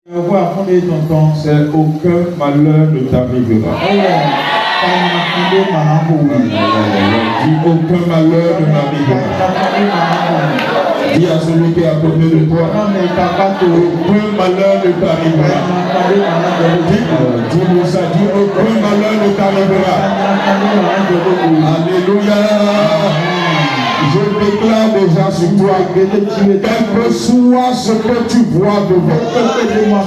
C'est aucun malheur ne t'arrivera. Dis aucun malheur ne m'arrivera. Dis à celui qui est à côté de toi, aucun malheur ne t'arrivera. Dis-moi ça, dis aucun malheur ne t'arrivera. Alléluia. Je déclare déjà sur toi, quel que soit ce que tu vois devant,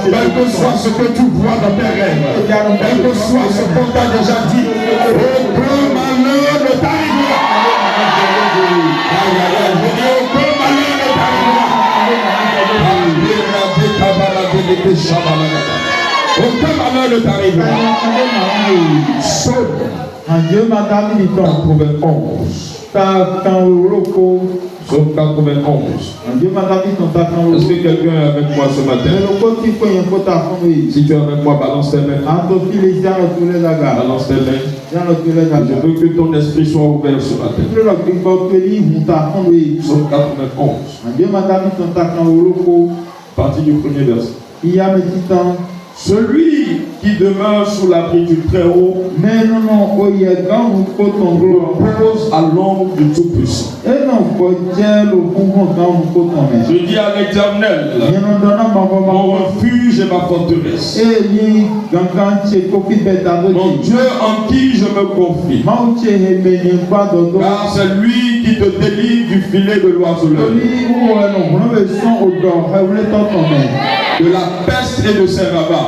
quel que soit ce que tu vois dans tes rêves, quel que soit ce qu'on t'a déjà dit, aucun malheur ne t'arrivera. Je dis aucun malheur ne t'arrivera. Aucun malheur ne t'arrivera. Sauf en Dieu m'a donné 91. Psaume 91. Est-ce que quelqu'un est avec moi ce matin? Si tu es avec moi, balance tes mains. Balance tes mains. Je veux que ton esprit soit ouvert ce matin. Psaume 91. Partie du premier verset. Celui qui demeure sous l'abri du Très-Haut repose à l'ombre du Tout-Puissant. Je dis à l'Éternel, mon refuge et ma forteresse, mon Dieu en qui je me confie, car c'est lui qui te délivre du filet de l'oiseleur, de la peste et de ses rabats.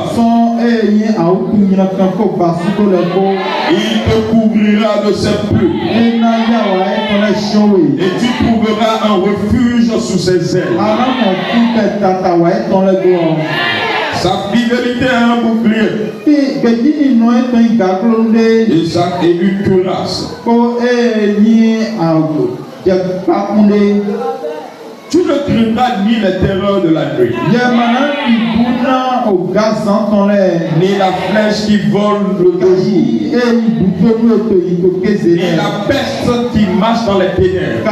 Il te couvrira de ses plumes et tu trouveras un refuge sous ses ailes. Sa fidélité est un bouclier et une cuirasse. Tu ne craindras ni les terreurs de la nuit, ni la flèche qui vole le jour, ni la peste qui marche dans les ténèbres,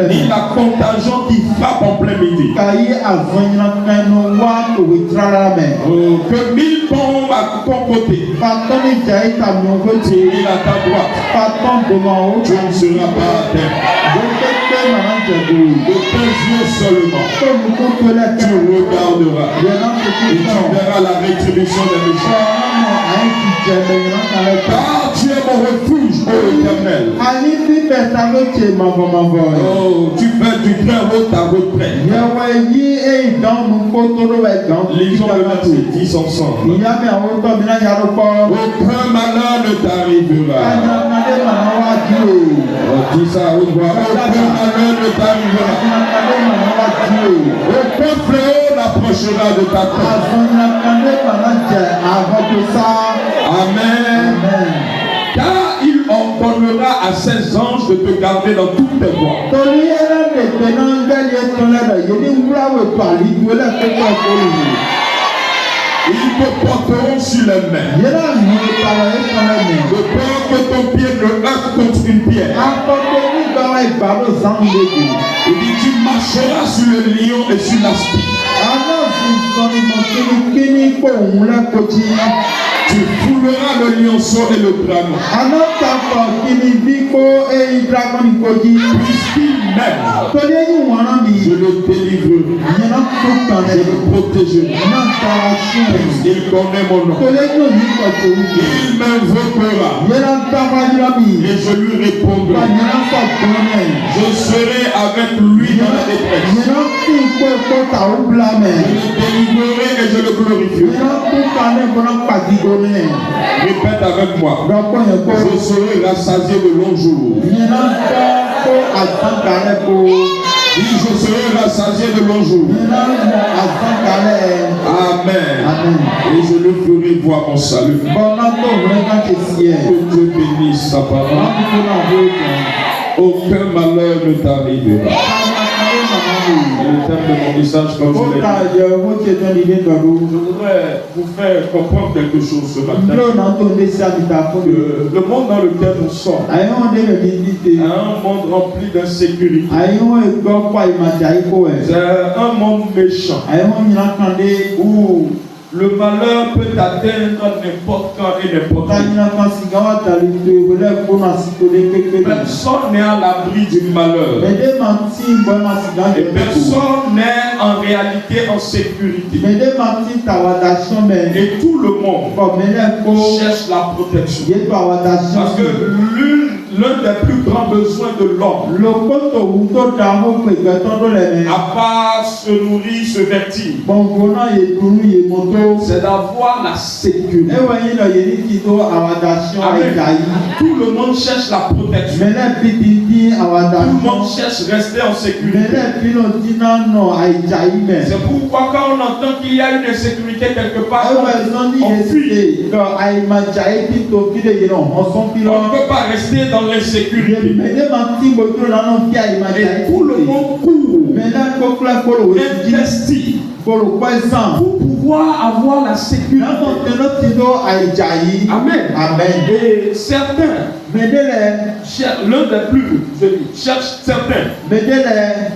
ni la contagion qui frappe en plein midi. Que 1000 tombent à ton côté, et à ta droite, tu ne seras pas à terre. De tes yeux seulement, tu regarderas et tu verras la rétribution des méchants. Car tu es mon refuge, ô Éternel. Oh, tu fais du Très-Haut ta retraite. Lisons le verset 10 ensemble. Aucun malheur ne t'arrivera. Dis ça à haute voix. Aucun malheur ne t'arrivera. Aucun fléau n'approchera de ta tête. Amen. Car il ordonnera à ses anges de te garder dans toutes tes voies. Ils te porteront sur les mains, de peur que ton pied ne heurte contre une pierre. Il dit, tu marcheras sur le lion et sur l'aspi. Tu fouleras le lionceau et le dragon. Puisqu'il m'aime, je le délivrerai, je le protégerai. Il connaît mon nom. Il m'invoquera et je lui répondrai. Je serai avec lui dans la détresse. Je le délivrerai et je le glorifierai. Répète avec moi. Je serai rassasié de longs jours. Dis, je serai rassasié de longs jours. Amen. Et je le ferai voir mon salut. Que Dieu bénisse sa parole. Aucun malheur ne t'arrivera. le thème de mon message, comme je l'ai dit. Je voudrais vous faire comprendre quelque chose ce matin. Le monde dans lequel nous sommes est un monde rempli d'insécurité. C'est un monde méchant où le malheur peut atteindre n'importe quand et n'importe où. Personne n'est à l'abri du malheur. Et personne n'est en réalité en sécurité. Et tout le monde cherche la protection. Parce que l'un des plus grands besoins de l'homme, à part se nourrir, se vêtir, c'est d'avoir la sécurité. Amen. Tout le monde cherche la protection. Tout le monde cherche rester en sécurité. C'est pourquoi quand on entend qu'il y a une insécurité quelque part, on fuit. On ne peut pas rester dans l'insécurité. Et tout le monde court, investit pour pouvoir avoir la sécurité. Amen. Amen. Et certains, l'un des plus, certains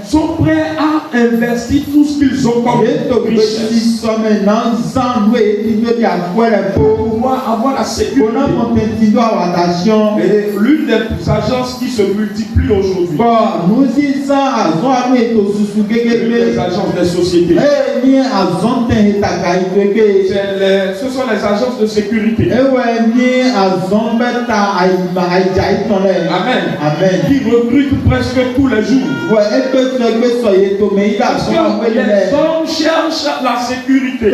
sont prêts à investir tout ce qu'ils ont comme richesse pour pouvoir avoir la sécurité. Et l'une des agences qui se multiplient aujourd'hui, les agences des sociétés, ce sont les agences de sécurité. Amen. Amen. Qui recrutent presque tous les jours. Parce que les hommes cherchent la sécurité.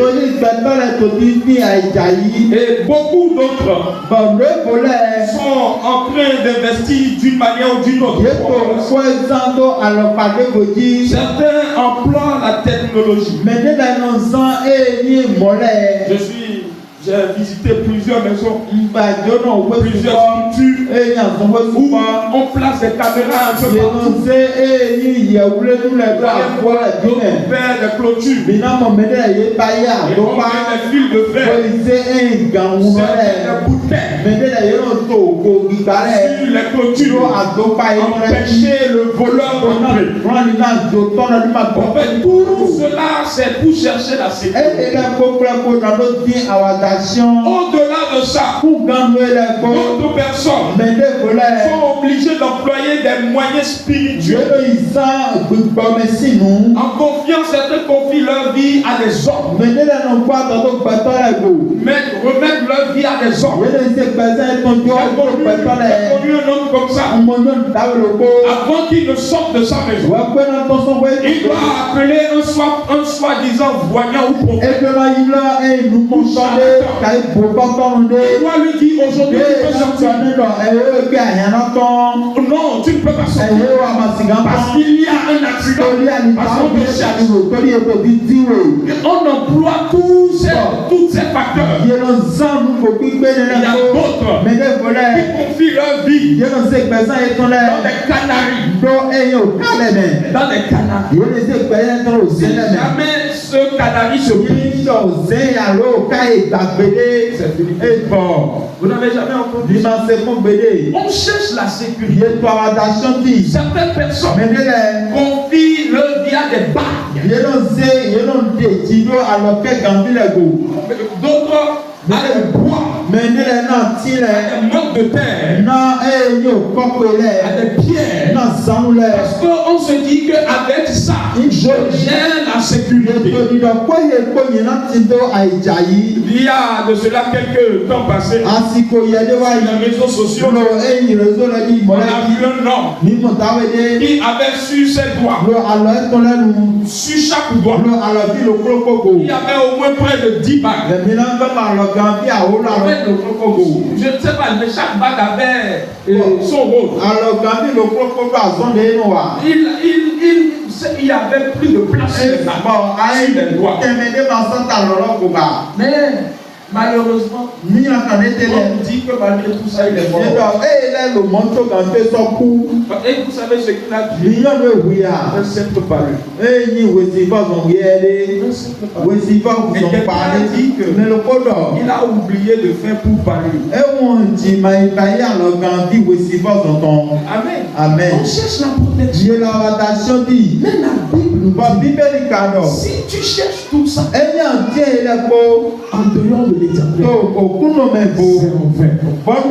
Et beaucoup d'autres sont en train d'investir d'une manière ou d'une autre. Certains emploient la technologie. J'ai visité plusieurs maisons, plusieurs structures où on place des caméras un peu partout. On fait des clôtures. Et on met des fils de fer. Des bouteilles. Sur les clôtures. Empêcher le voleur d'entrer. On fait tout cela, c'est pour chercher la sécurité. Au-delà de ça, d'autres personnes sont obligées d'employer des moyens spirituels. En confiant, certains confient leur vie à des hommes. Remettre leur vie à des hommes. J'ai connu un homme comme ça. Avant qu'il ne sorte de sa maison, il doit appeler un soi-disant voyant ou prophète. Il doit lui dire aujourd'hui tu peux sortir. Non, tu ne peux pas sortir. Parce qu'il y a un accident. Parce qu'on te cherche. On emploie tous ces facteurs. Il y a d'autres qui confient leur vie dans des canaries. Dans des canaries. Si jamais ce canari se brise, vous n'avez jamais entendu. On cherche la sécurité. Certaines personnes confient leur vie à des bagues. D'autres à des bois, à des mottes de terre, à des pierres. Parce qu'on se dit qu'avec ça, je gère la sécurité. Il y a de cela quelques temps passés, sur les réseaux sociaux, on a vu un homme qui avait sur ses doigts, sur chaque doigt, il y avait au moins près de 10 bagues. Je ne sais pas, mais chaque bague avait son rôle. Il y avait plus de place sur les doigts. Mais Malheureusement, on dit dit que malgré tout ça, il est mort. Et vous savez ce qu'il a dit? Un simple parler. Un simple parler. Et quelqu'un a dit qu'il a oublié de faire pour parler. Amen. Amen. On cherche la protection. Mais la Bible nous dit, si tu cherches tout ça en dehors de l'éternel, c'est mauvais.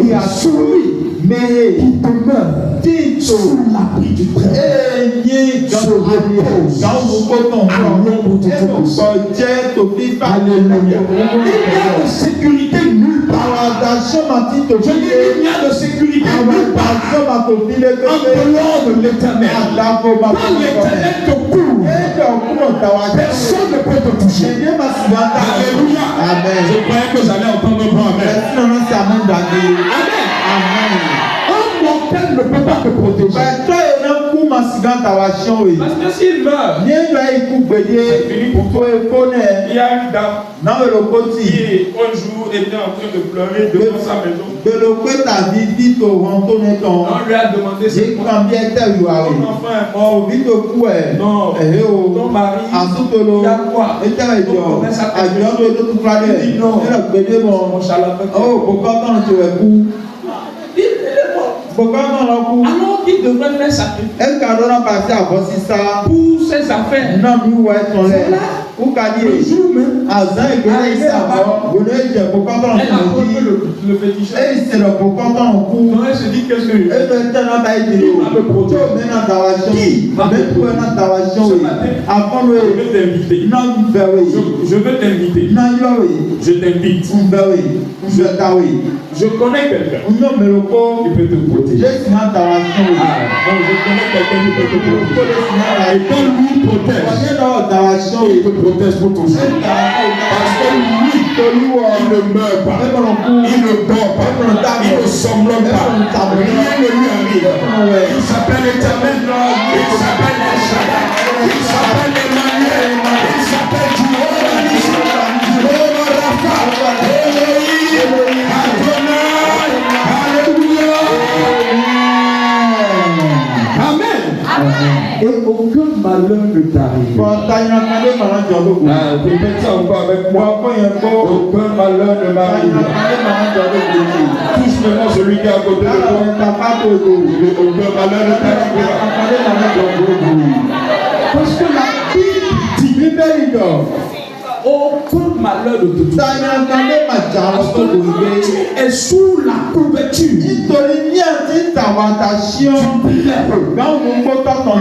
Il y a celui qui demeure sous l'abri du Très-Haut se repose à l'ombre de ton conseil. Alléluia. Il y a de sécurité nulle part. Je dis il y a de sécurité nulle part en dehors de l'éternel. Quand l'éternel te couvre, personne ne peut te toucher. Alléluia. Amen. Je croyais que j'allais entendre un bon amen. Amen. Un mortel ne peut pas te protéger. Parce que s'il meurt, c'est fini pour toi. Il y a une dame qui un jour était en train de pleurer devant sa maison. On lui a demandé c'est quoi. Ton enfant est mort. Non. Ton mari, il y a quoi? On commence à te dire non. Mon charlatan. Il est mort. Alors qu'il devrait faire sacrifice pour ses affaires. Le jour même, elle a connu le féticheur. Donc elle se dit qu'est-ce que il va me protéger. Qui va me protéger? Ce matin, je veux t'inviter. Je t'invite. Je connais quelqu'un qui peut te protéger. Donc je connais quelqu'un qui peut te protéger. Et quand lui protège, il te protège pour ton jour. Parce que lui, il ne meurt pas, il ne dort pas, il ne somnole pas, rien ne lui arrive. Il s'appelle l'Éternel, il s'appelle El Shaddai, il s'appelle Emmanuel, il s'appelle Jehovah Rapha, Elohim, Adonai, Alléluia. Amen. Et aucun malheur ne t'arrive. Répète ça encore avec moi. Aucun malheur ne m'arrive. Touche maintenant celui qui est à côté de toi. Aucun malheur ne t'arrivera. Parce que la Bible dit aucun malheur ne te touche. Parce que tu es sous la couverture.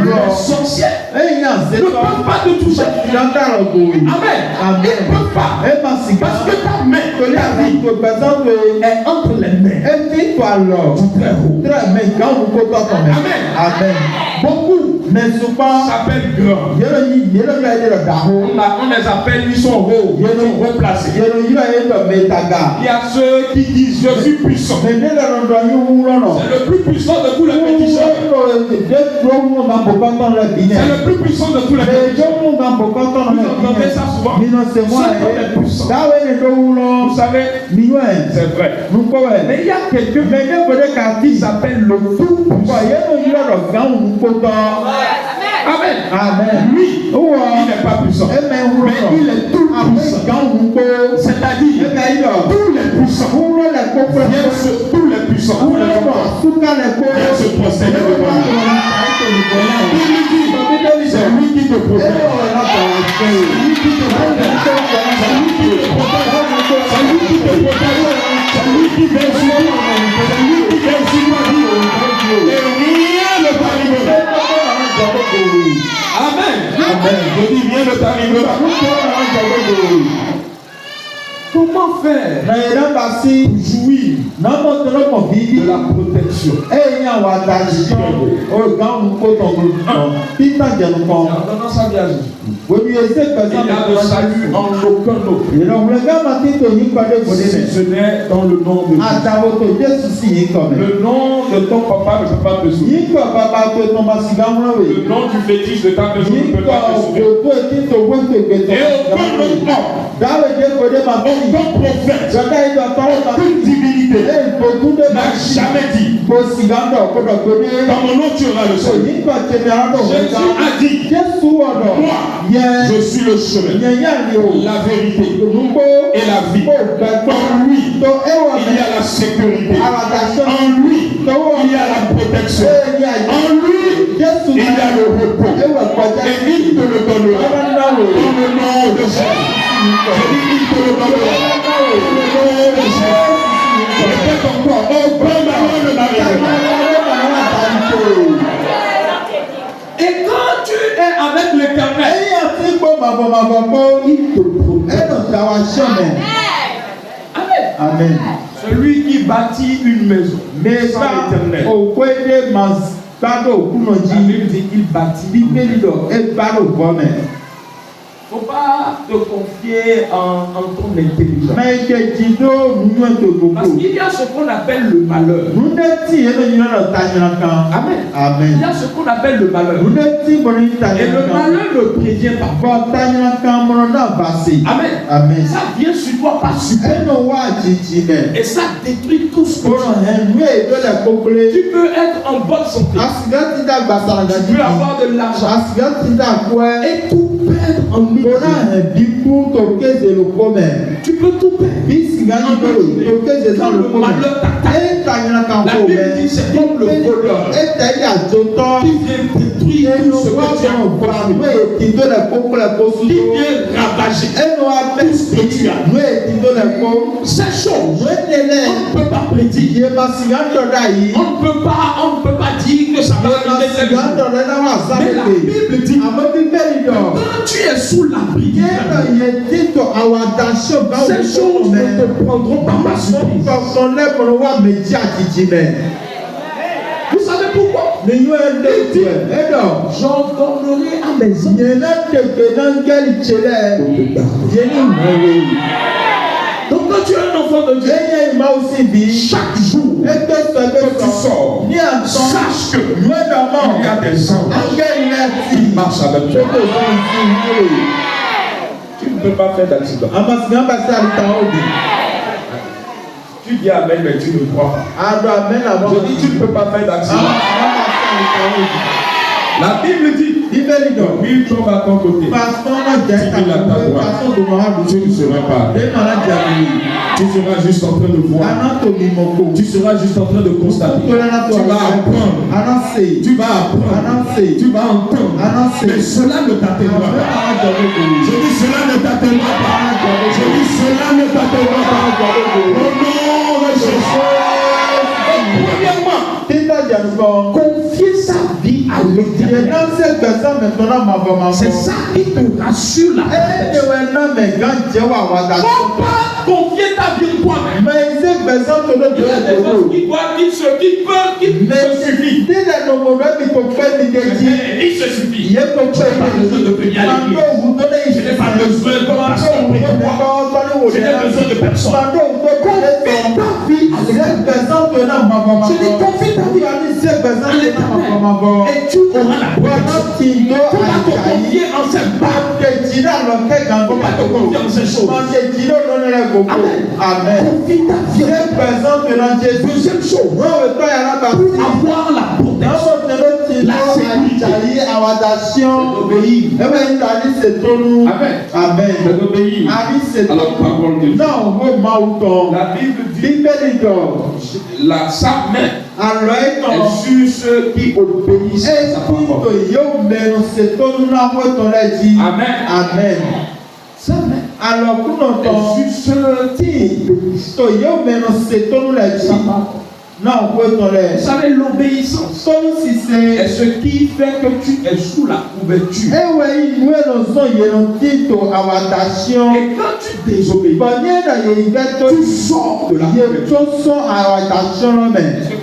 Les sorciers ne peuvent pas te toucher. Amen. Ils ne peuvent pas. Parce que ta main, ta vie est entre les mains du Très-Haut. Amen. Beaucoup s'appellent grands. On les appelle, ils sont hauts, ils sont replacés. Il y a ceux qui disent je suis puissant. C'est le plus puissant de tous les féticheurs. C'est le plus puissant de tous les féticheurs. Vous entendez ça souvent. C'est le plus puissant. Vous savez, c'est vrai. Mais il y a quelqu'un qui s'appelle le tout puissant. Amen. Lui, il n'est pas puissant. Mais il est tout puissant. C'est-à-dire, tous les puissants viennent se tous les puissants. Viennent se prosterner devant lui. C'est lui qui te protège. C'est lui qui te protège. C'est lui qui te protège. C'est lui qui te protège. C'est lui qui vient sur toi. C'est lui qui vient sur toi. Et rien ne t'arrivera. Amen. Je dis rien ne t'arrivera. Comment faire pour jouir de la protection? En donnant sa vie à Jésus. Il y a de salue en aucun autre. Si ce n'est dans le nom de Jésus. Le nom de ton papa ne peut pas te sauver. Le nom du fétiche de ta maison ne peut pas te sauver. Et aucun autre prophète, aucune divinité n'a jamais dit dans mon nom tu auras le salut. Jésus a dit moi je suis le chemin, la vérité et la vie. En lui il y a la sécurité, en lui il y a la protection, en lui il y a le repos, et il te le donnera dans le nom de Jésus. Il te le donnera dans le nom de Jésus. Répète encore, oh bon maman de Marie. Et quand tu es avec l'Éternel, il te protège. Amen. Celui qui bâtit une maison sans l'Éternel, la Bible dit qu'il bâtit. Il ne faut pas te confier en ton intelligence. Parce qu'il y a ce qu'on appelle le malheur. Amen. Amen. Il y a ce qu'on appelle le malheur. Et le malheur ne prévient pas. Amen. Amen. Ça vient sur toi pas sur toi. Et ça détruit tout ce que tu peux être en bonne santé. Tu peux avoir de l'argent. Et tout perdre en tu peux tout perdre. Le malheur t'attaque. La Bible dit c'est comme le voleur qui vient détruire tout ce que tu as construit, qui vient ravager tout ce que tu as. Ces choses, on ne peut pas prédire. On ne peut pas dire que ça va arriver tel jour. Mais la Bible dit quand tu es sous l'abri, ces choses ne te prendront pas par surprise. Vous savez pourquoi? J'ordonnerai à mes donc quand tu es un enfant de Dieu, chaque jour que tu sors, sache que il y a des anges qui marchent avec toi. Tu ne peux pas faire d'accident. Tu dis amen, mais tu ne crois pas. Je dis tu ne peux pas faire d'accident. La Bible dit, il tombe à ton côté. Tu dis à ta droite, tu ne seras pas. Tu seras juste en train de voir. Tu seras juste en train de constater. Tu vas apprendre. Tu vas apprendre. Tu vas entendre. Mais cela ne t'atteindra pas. Je dis cela ne t'atteindra pas. Je dis cela ne t'atteindra pas. Au nom de Jésus. Premièrement, confier sa vie à l'Éternel. C'est ça qui te rassure la tête. Faut pas confier ta vie à toi-même. Il y a des choses qui se suffit. Il se suffit. Je n'ai pas besoin de venir à l'église. Je n'ai pas besoin de pasteur. Je n'ai besoin de personne. Confie ta vie à l'Éternel. Je dis confie ta vie à l'Éternel. Et tu auras la protection. Il ne faut pas te confier en cette barre. Il ne faut pas te confier en ces choses. Amen. Confie ta vie. Deuxième chose, pour avoir la protection, la sécurité, c'est d'obéir. Amen. C'est d'obéir à la parole de Dieu. La Bible dit sa main est sur ceux qui obéissent à sa parole. Amen. Sa main est sur ceux qui obéissent. Vous savez, l'obéissance est ce qui fait que tu es sous la couverture. Et quand tu désobéis, tu sors de la couverture.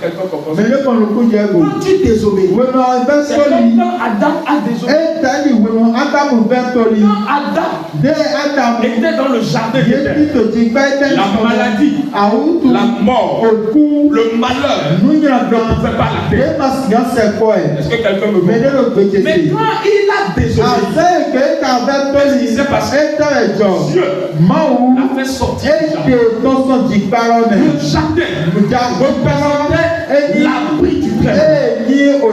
Parce que quelqu'un comprend. Mais le qu'on le coup Dieu. Quand tu désobéis, Oui, non, c'est comme quand Adam a désobéi. et t'as dit oui, non, Adam Bertoli. Quand Adam De Adam. était dans le jardin d'Éden, La maladie, la mort, le malheur ne pouvait pas la terre. Est-ce que quelqu'un me comprend? mais quand il a désobéi, Qu'est-ce qui s'est passé? Dieu l'a fait sortir du jardin. Le jardin représentait l'abri du Très-Haut.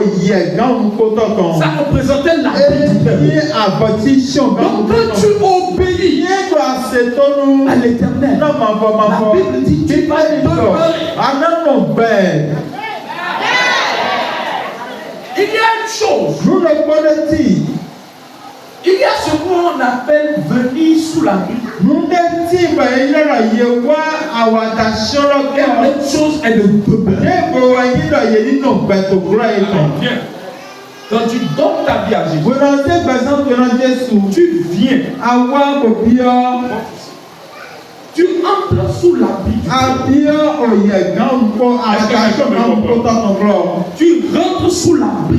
Ça représentait l'abri du Très-Haut. Donc quand tu obéis à l'Éternel, la Bible dit tu vas demeurer. Il y a une chose. Il y a ce qu'on appelle venir sous l'abri. Et l'autre chose est de demeurer. Bien. Quand tu donnes ta vie à Jésus, tu viens. Tu entres sous l'abri. Tu rentres sous l'abri.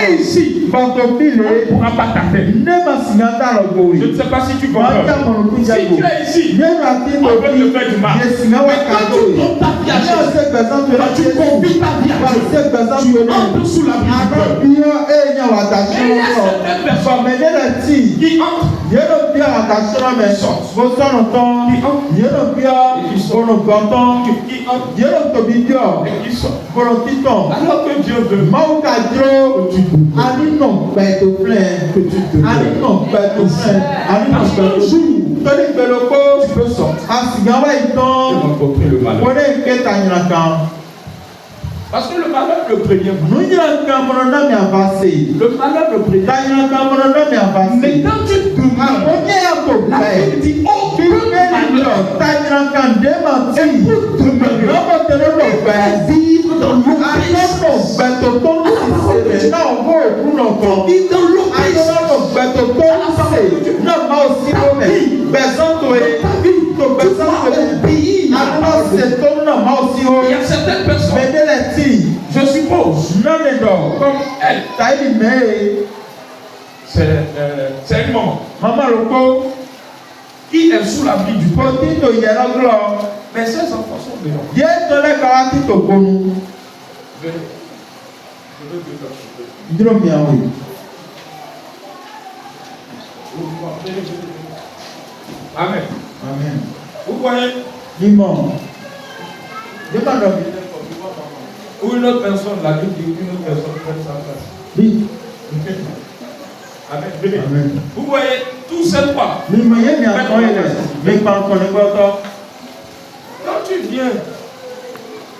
Et ici, on ne pourra pas t'atteindre. Je ne sais pas si tu comprends. Si tu es ici, on peut te faire du mal. Mais quand tu donnes ta vie à Jésus, quand tu confies ta vie à Jésus, tu entres sous l'abri du cœur. Et il y a certaines personnes qui entrent. Alors que Dieu veut tu peux sortir et rencontrer le malheur. Parce que le malheur le prévient. Le malheur le prévient. Mais quand tu demeures, la Bible dit aucun malheur est pour demeurer et vivre dans l'obéissance. Vivre dans il y a certaines personnes, je suppose, comme elle, c'est une maman qui est sous l'abri du peuple. Mais ses enfants sont dehors. Je veux te faire Amen. Amen. Vous voyez? Ou une autre personne, la Bible dit une autre personne prenne sa place. Oui. Amen. Amen. Vous voyez, tout cette fois. Quand tu viens,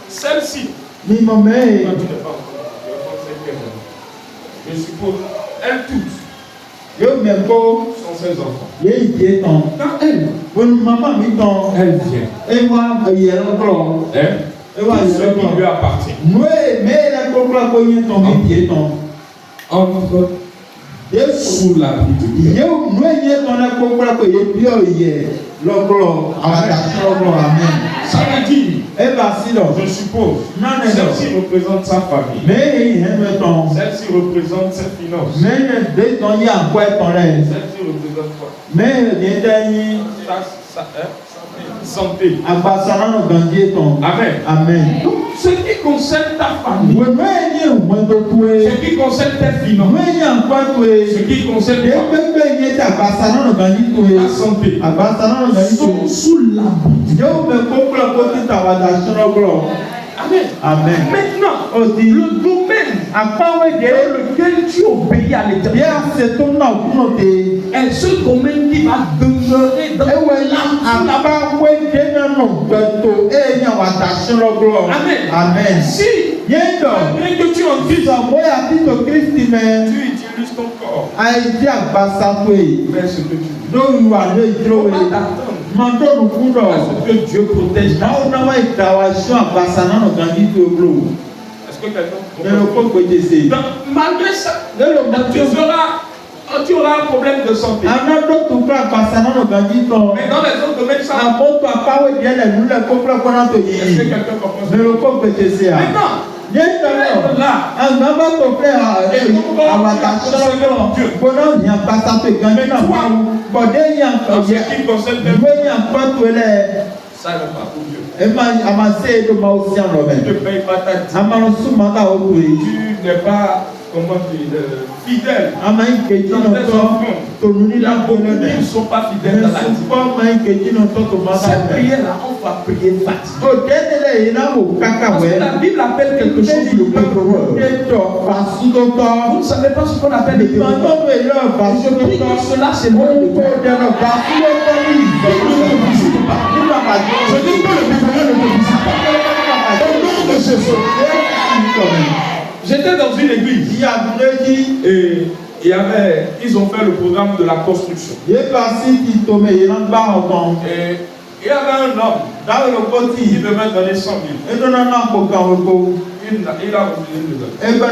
celle-ci, quand tu n'es pas encore, je suppose, elles toutes sont ses enfants. Quand elle vient, ce qui lui appartient entre sous l'abri du Dieu. Ça veut dire, je suppose, celle-ci représente sa famille. Celle-ci représente ses finances. Celle-ci représente quoi? Santé. Amen. Donc, ce qui concerne ta famille, ce qui concerne tes finances, ce qui concerne ta santé, sont sous l'abri. Amen. Maintenant, le domaine dans lequel tu obéis à l'Éternel est ce domaine qui va demeurer dans Amen. Si malgré que tu en dises, tu utilises ton corps, fais ce que tu veux. Est-ce que Dieu protège ta vie? Est-ce que quelqu'un malgré ça, tu feras tu auras un problème de santé. Mais dans les autres domaines, ça va. Est-ce que quelqu'un comprend ça? Maintenant, ça ne va pas pour Dieu. Tu ne payes pas ta dîme. Tu n'es pas, comment dire, fidèle. Il y a beaucoup qui ne sont pas fidèles dans la dîme. Cette prière-là, on va prier fatigué. Parce que la Bible appelle quelque chose le pétrole. Vous ne savez pas ce qu'on appelle le pétrole. Je prie que cela, c'est moi le pétrole. Je dis que le pétrole ne te visite pas. Au nom de Jésus. J'étais dans une église et ils ont fait le programme de la construction. Et il y avait un homme qui devait donner 100 000. Il a refusé de donner. Il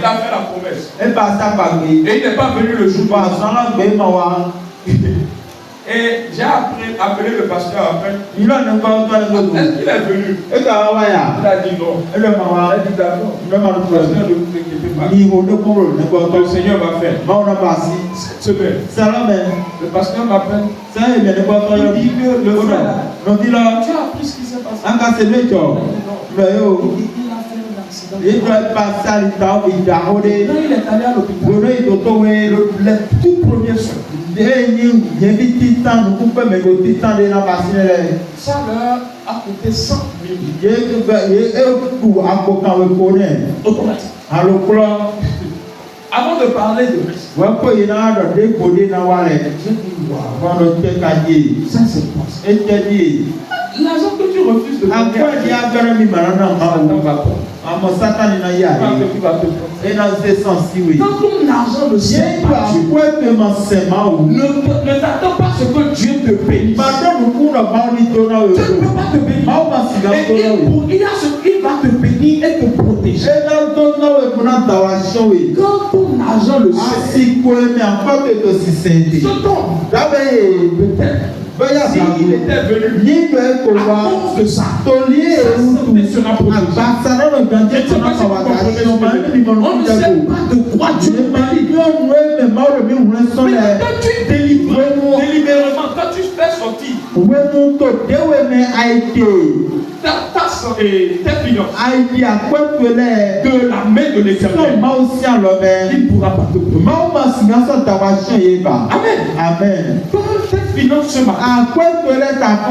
a fait la promesse. Et il n'est pas venu le jour. Et j'ai appelé le pasteur après. Est-ce qu'il est venu? Il a dit non. Il a dit d'accord. Le pasteur, ne vous inquiétez pas. Le Seigneur va faire. Cette semaine, le pasteur m'appelle. Il dit que le frère, tu as appris ce qui s'est passé. Non. Il a fait un accident. Il est allé à l'hôpital. Le tout premier soir. Sa leur a coûté 100 000 automatique. Avant de parler de risque, j'ai dit waouh, ça c'est quoi ça? L'argent que tu refuses de donner, quand ton argent ne sert pas Dieu, ne t'attends pas ce que Dieu te bénisse. Dieu ne peut pas te bénir. Il va te bénir et te protéger. Quand ton argent le sert, ce tombe. Peut-être. S'il était venu à cause de ça, sa santé sera protégée. On ne sait pas de quoi Dieu bénit. Mais quand tu délibérément, quand tu fais sortir tes finances de la main de l'Éternel, il ne pourra pas te protéger. Amen. Quand tes finances se marquent,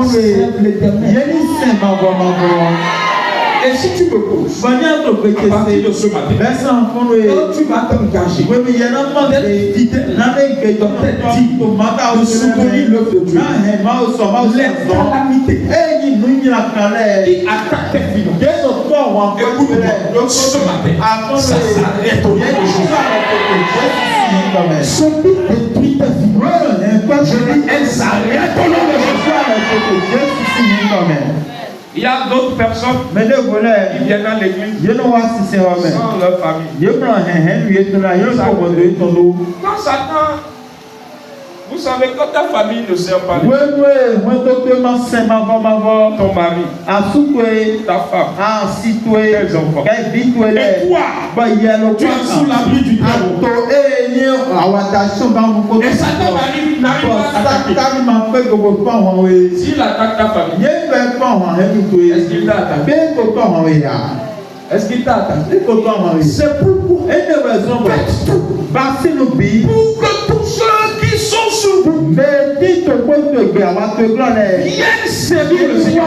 c'est l'Éternel. Et si tu me poses, à partir de ce matin, quand tu vas t'engager, de soutenir l'œuvre de Dieu, les calamités qui attaquent tes finances, écoute-moi, ce matin, ça s'arrête au nom de Jésus. Ce qui détruit tes finances, je dis, elle s'arrête au nom de Jésus. Il y a d'autres personnes qui viennent à l'église sans leur famille. Quand Satan, vous savez, quand ta famille ne sert pas, ton mari, ta femme, tes enfants, et toi, tu es sous l'abri du diable. Et Satan n'arrive pas à attaquer. S'il attaque ta famille, est-ce qu'il t'a attaqué? Est-ce qu'il t'a attaqué? C'est pourquoi faites tout pour que tous ceux qui sont sous vous viennent servir le Seigneur.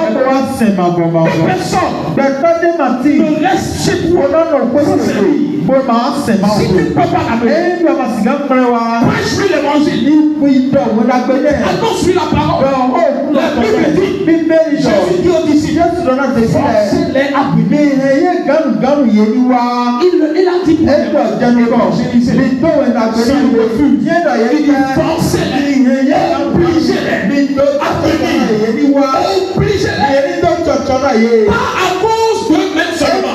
Personne ne reste chez toi sans servir. Si tu ne peux pas l'amener, prêche-lui l'évangile. Annonce-lui la parole. La Bible dit, Jésus dit aux disciples, forcez-les à brûler. Il a dit pour évangéliser. S'il refuse, il dit forcez-les, obligez-les à brûler. Obligez-les. Pas à cause d'eux-mêmes seulement,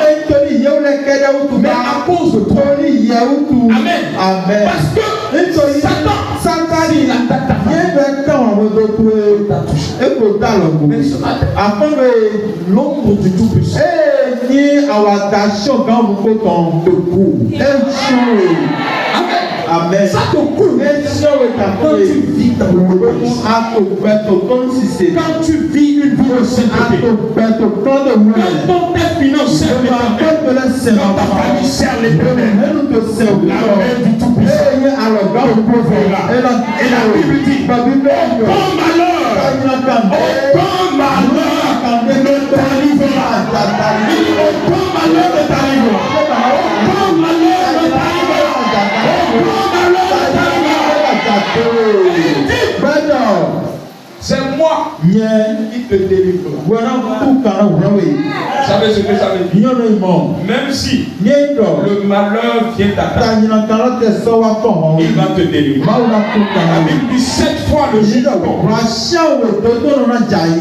mais à cause de toi. Amen. Parce que attaque ta famille. Mais ce matin, l'ombre du Tout-Puissant Amen. ça te coule. Quand tu vis dans l'obéissance, quand tu vis une vie de sainteté, quand ton père financier quand ta famille sert l'éternel, la main du Tout-Puissant et la Bible dit, aucun malheur ne t'arrivera. Aucun malheur ne t'arrivera. Aucun malheur ne t'arrivera. C'est moi qui te délivre. Vous savez ce que ça veut dire? Même si le malheur vient t'attaquer, il va te délivrer. La Bible dit 7 fois le jour,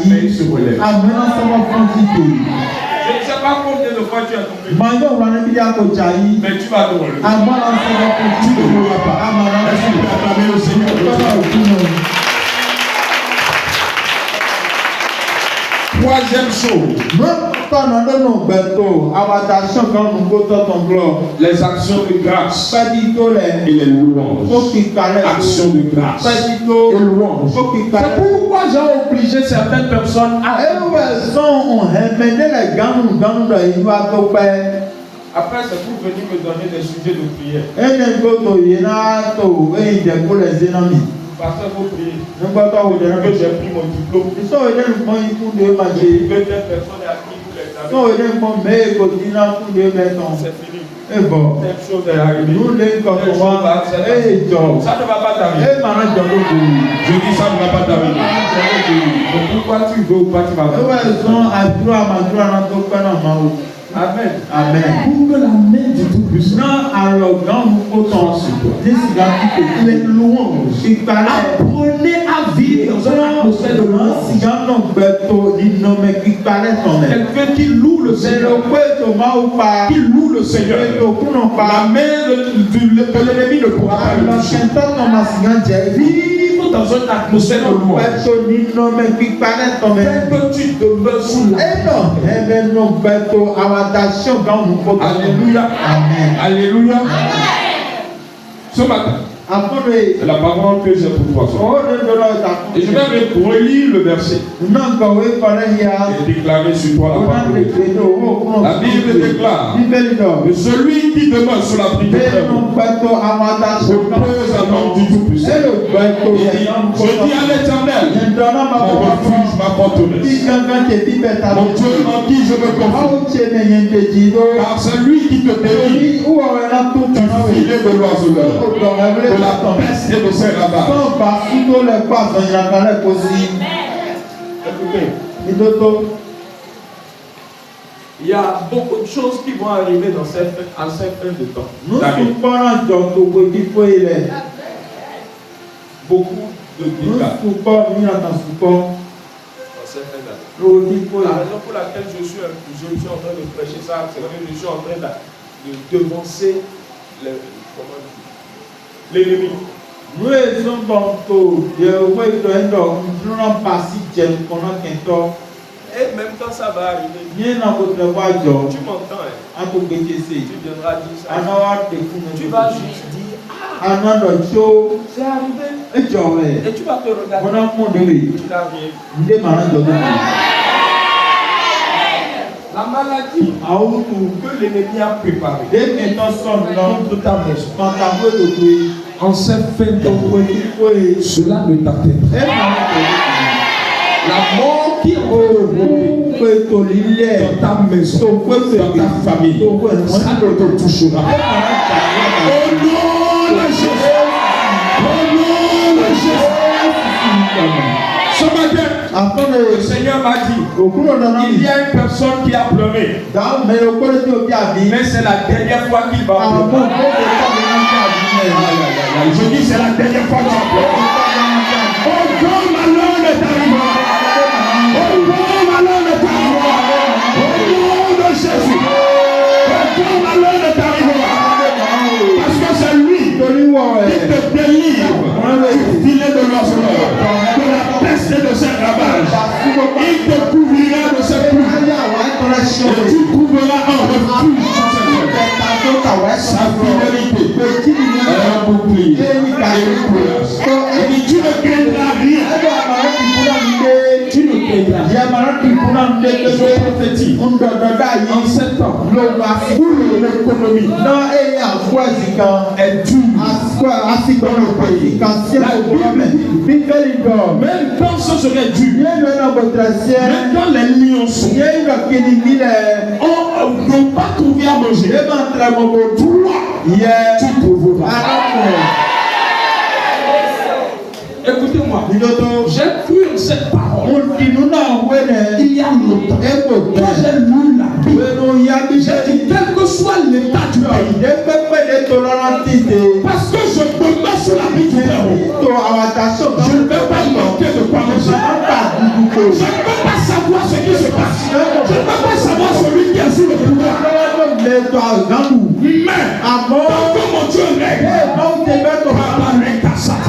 mais il se relève. Je ne sais pas combien de fois tu as tombé, mais tu vas te relever. Tu ne mourras pas. Est-ce que tu peux acclamer le Seigneur? Troisième chose, les actions de grâce et les louanges. Actions de grâce et louanges. C'est pourquoi j'ai obligé certaines personnes à... Après, c'est pour venir me donner des sujets de prière. Pasteur, vous priez. Que j'ai pris mon diplôme. Que telle personne a pris pour l'examen. C'est fini. Telle chose est arrivée. Ça ne va pas t'arriver. Je dis ça ne va pas t'arriver. Donc pourquoi tu veux ou pas tu vas faire? Amen. Amen. Pour que la main du Tout-Puissant soit sur toi. Les louanges. Apprenez à vivre dans une atmosphère de louange. Quelqu'un qui loue le Seigneur. Qui loue le Seigneur. La main de l'ennemi ne pourra pas le toucher. Vivre dans une atmosphère de louange. Fais que tu demeures sous la Alléluia. Amen. Alléluia. Ce matin, c'est la parole que j'ai pour toi. Et je vais relire le verset et déclarer sur toi la parole. La Bible déclare que celui qui demeure sous la prière repose à nom du Tout-Puissant. Je dis à l'Éternel, mon refuge, ma forteresse, mon Dieu en qui je me confie, car c'est lui qui te délivre du filet de l'oiseleur, de la peste et de ses ravages. Écoutez, il y a beaucoup de choses qui vont arriver dans cette fin de temps. Beaucoup de dégâts. La raison pour laquelle je suis en train de prêcher ça, c'est que je suis en train de devancer l'ennemi. Et même quand ça va arriver, tu m'entends, hein? Tu viendras dire ça. Tu vas juste dire, c'est arrivé. Et tu vas te regarder. Tu n'as rien. La maladie que l'ennemi a préparée contre ta maison, en cette fin de cela ne t'atteindra. La mort qui est dans ta maison, dans ta famille, ça ne te touchera. Au nom de Jésus. Au nom de Jésus. Ce matin, le Seigneur m'a dit, il y a une personne qui a pleuré, mais c'est la dernière fois qu'il va pleurer. Je dis c'est la dernière fois qu'il va pleurer. Aucun malheur ne t'arrivera. Aucun malheur ne t'arrivera. Au nom de Jésus. Aucun malheur ne t'arrivera. Parce que c'est lui qui te délivre du filet de l'oiseleur. Je prophétise en 7 ans où l'économie est dure dans le pays. La Bible dit, même quand ce serait dur, même quand les lions sont, n'ont pas trouvé à manger, toi, tu trouveras. Écoutez-moi, j'ai cru en cette parole il y a longtemps. Quand j'ai lu la Bible, j'ai dit quel que soit l'état du pays, parce que je demeure sur la vie du Père, je ne vais pas manquer de quoi manger. Je ne peux pas savoir ce qui se passe. Je ne peux pas savoir celui qui a sur le pouvoir. Mais tant que mon Dieu règne, à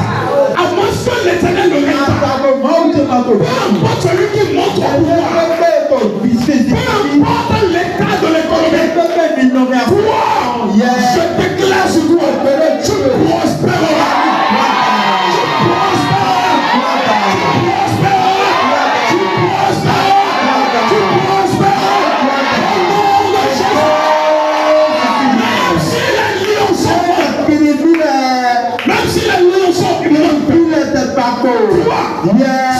moins que l'Éternel ne règne pas, peu importe celui qui monte au pouvoir, peu importe l'état de l'économie, toi, je déclare sur toi, tu prospéreras.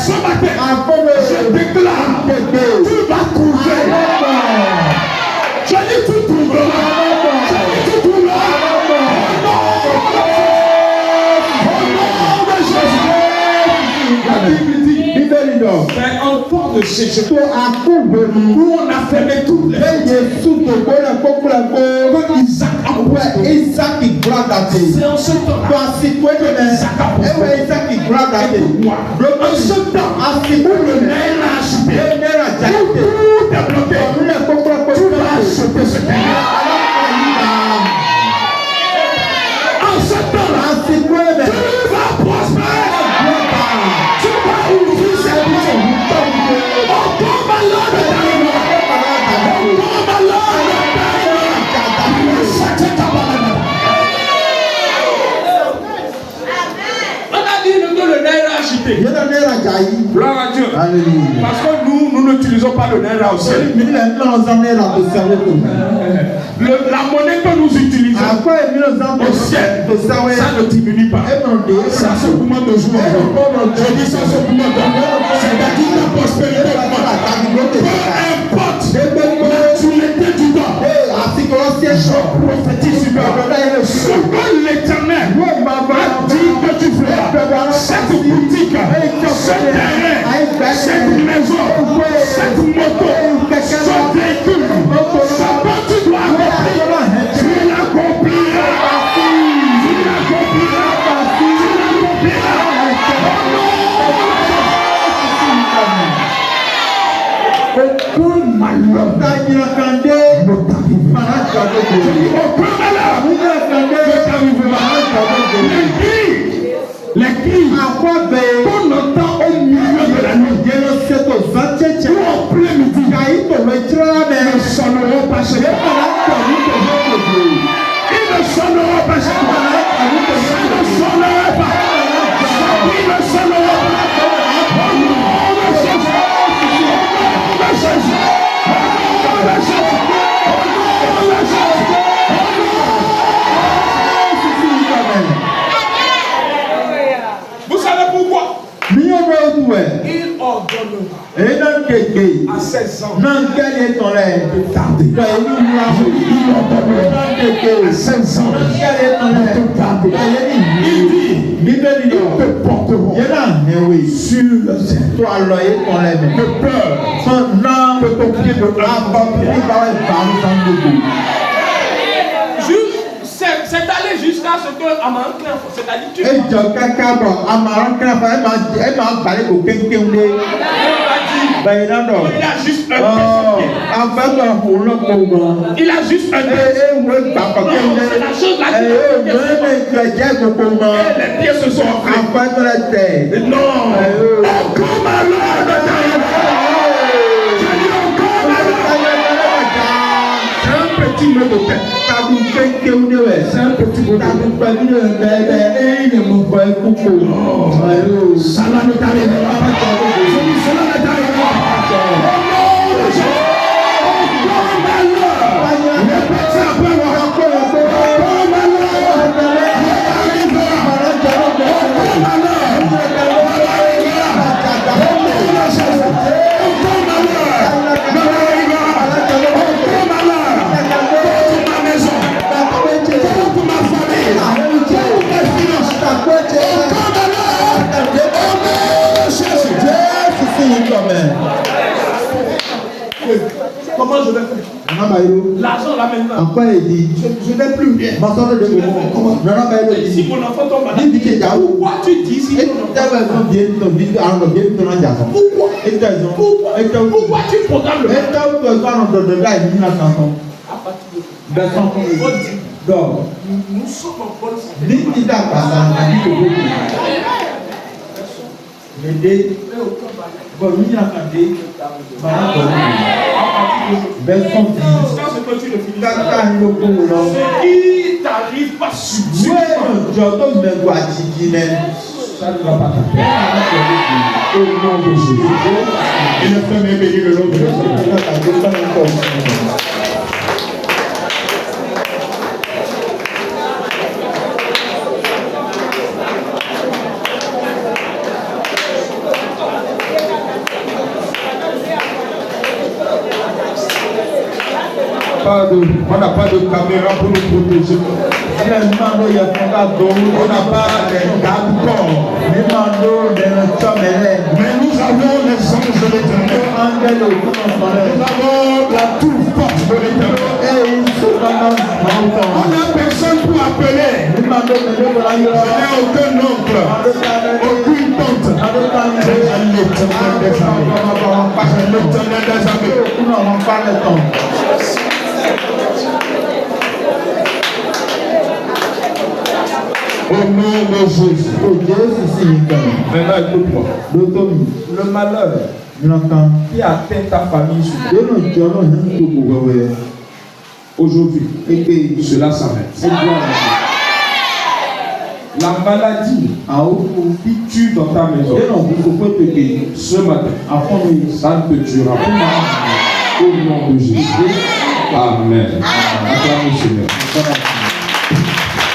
Ce matin, je déclare, tu vas trouver. Je dis tu trouveras. Je dis tu trouveras. Au nom de Jésus. La Bible dit, mais en temps de sécheresse, où on a fermé toutes les Isaac c'est en ce temps-là Isaac a prospéré. En ce temps où le nerf a acheté, où tout est bloqué, tu vas acheter ce terrain. En ce temps-là, tu vas prospérer. Tu vas ouvrir cette porte. On tombe à l'heure de ta vie. On tombe à l'heure de ta vie. Chaque tabac. On a dit le nerf a acheté. Gloire à Dieu. Parce que nous n'utilisons pas le nerf au ciel. La monnaie que nous utilisons au ciel, ça ne diminue pas. Ça se commande de jour en jour. Je dis ça se commande de jour. C'est-à-dire la prospérité. Peu importe. Tu l'étais du bas. Je prophétise sur toi. Ce que l'Éternel a dit que tu feras. Cette boutique, ce terrain, cette maison, cette moto, ce véhicule, ce que tu dois accomplir, tu l'accompliras. Tu l'accompliras. Tu l'accompliras. Aucun malheur ne t'arrivera. Aucun malheur ne t'arrivera. Les cris qu'on entend au milieu de la nuit, ou en plein midi, ne sonneront pas chez toi. Ils ne sonneront pas chez toi. Ils ne sonneront pas. Ils ne sonneront pas. Au nom de Jésus. Au nom de Jésus. Au nom de Jésus. Au nom de Jésus. Vous savez pourquoi? Il ordonnera à 16 ans de tarder. Il ordonnera à 16 ans de tarder. Il te porteront sur le ciel. De peur que ton pied ne c'est allé jusqu'à ce que Amaran Clef, c'est-à-dire tu il a juste un il a juste un c'est la chose les pieds se sont entrés. Non, encore malheur. C'est un petit mot de tête. C'est un petit mot de tête. Cela ne t'arrivera pas. Cela ne t'arrivera pas. Amen. Comment je vais faire? L'argent là maintenant. Encore il dit. Je n'ai plus rien. Si mon enfant tombe malade, pourquoi tu dis si pourquoi tu programmes nous sommes en bonne santé. Qui t'arrive pas subir, ça ne va pas t'arriver. Au nom de Jésus. Et le premier béni le nom de Jésus. On n'a pas de caméra pour nous protéger. On n'a pas de garde-corps. Mais nous avons les anges de l'Éternel. Nous avons la toute force de l'Éternel. On n'a personne pour appeler. Je n'ai aucun oncle, aucune tante. C'est l'Éternel des armées. Au nom de Jésus. Maintenant, écoute-moi. Le malheur qui atteint ta famille aujourd'hui, cela s'arrête. La maladie qui tue dans ta maison, ce matin, ça ne te tuera pas. Au nom de Jésus. Amen. Acclamez le Seigneur.